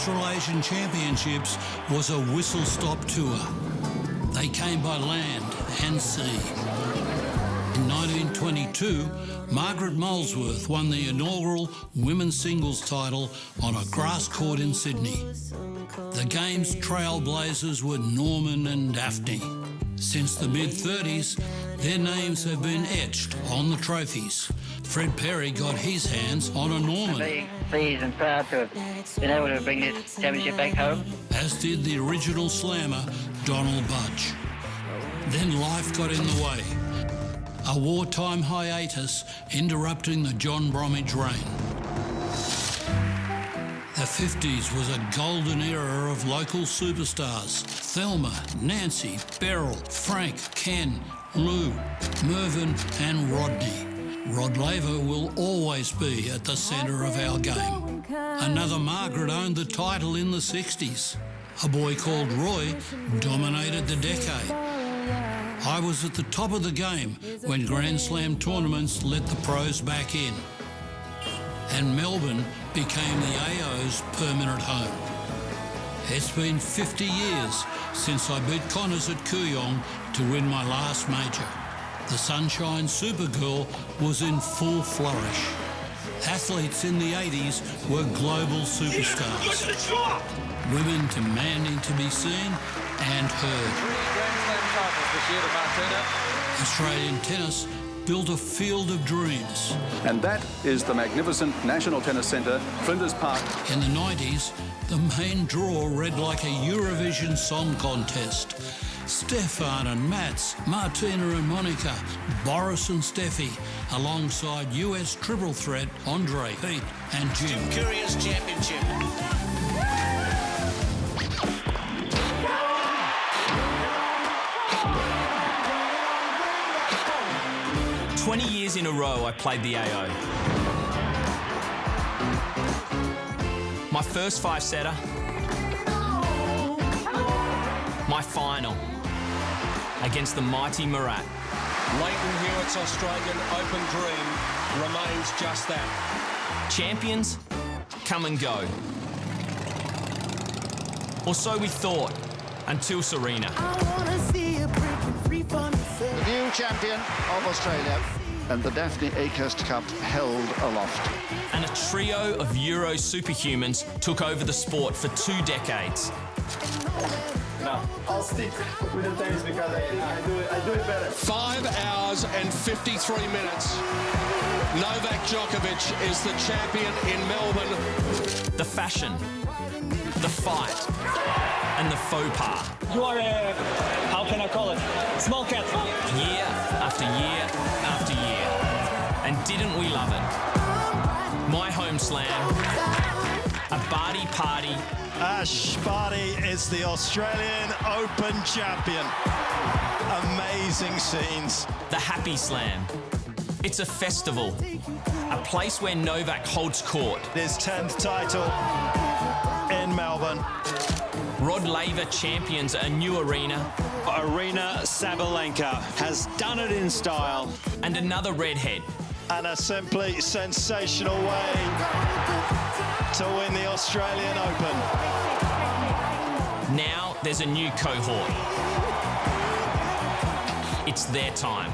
Australasian Championships was a whistle-stop tour. They came by land and sea. In 1922, Margaret Molesworth won the inaugural women's singles title on a grass court in Sydney. The game's trailblazers were Norman and Daphne. Since the mid-30s, their names have been etched on the trophies. Fred Perry got his hands on a Norman. Very pleased and proud to have been able to bring this championship back home. As did the original slammer, Donald Budge. Then life got in the way. A wartime hiatus interrupting the John Bromwich reign. The 50s was a golden era of local superstars. Thelma, Nancy, Beryl, Frank, Ken, Lou, Mervyn and Rodney. Rod Laver will always be at the centre of our game. Another Margaret owned the title in the 60s. A boy called Roy dominated the decade. I was at the top of the game when Grand Slam tournaments let the pros back in. And Melbourne became the AO's permanent home. It's been 50 years since I beat Connors at Kooyong to win my last major. The Sunshine Supergirl was in full flourish. Athletes in the 80s were global superstars. Women demanding to be seen and heard. 3 Grand Slam titles this year to Martina. Australian tennis built a field of dreams. And that is the magnificent National Tennis Centre, Flinders Park. In the 90s, the main draw read like a Eurovision Song Contest. Stefan and Mats, Martina and Monica, Boris and Steffi, alongside US triple threat Andre, Pete and Jim. Curious Championship. 20 years in a row I played the AO. My first 5-setter. My final against the mighty Murat. Leighton Hewitt's Australian Open dream remains just that. Champions come and go. Or so we thought, until Serena. The new champion of Australia. And the Daphne Akehurst Cup held aloft. And a trio of Euro superhumans took over the sport for 2 decades. No, I'll stick with the tennis because I do it better. 5 hours and 53 minutes. Novak Djokovic is the champion in Melbourne. The fashion, the fight, and the faux pas. You are a, how can I call it, small cat. Year after year after year. And didn't we love it? My home slam, a Barty party. Ash Barty is the Australian Open champion. Amazing scenes. The Happy Slam. It's a festival, a place where Novak holds court. His 10th title in Melbourne. Rod Laver champions a new arena. Arena Sabalenka has done it in style. And another redhead. And a simply sensational way to win the Australian Open. Now there's a new cohort. It's their time.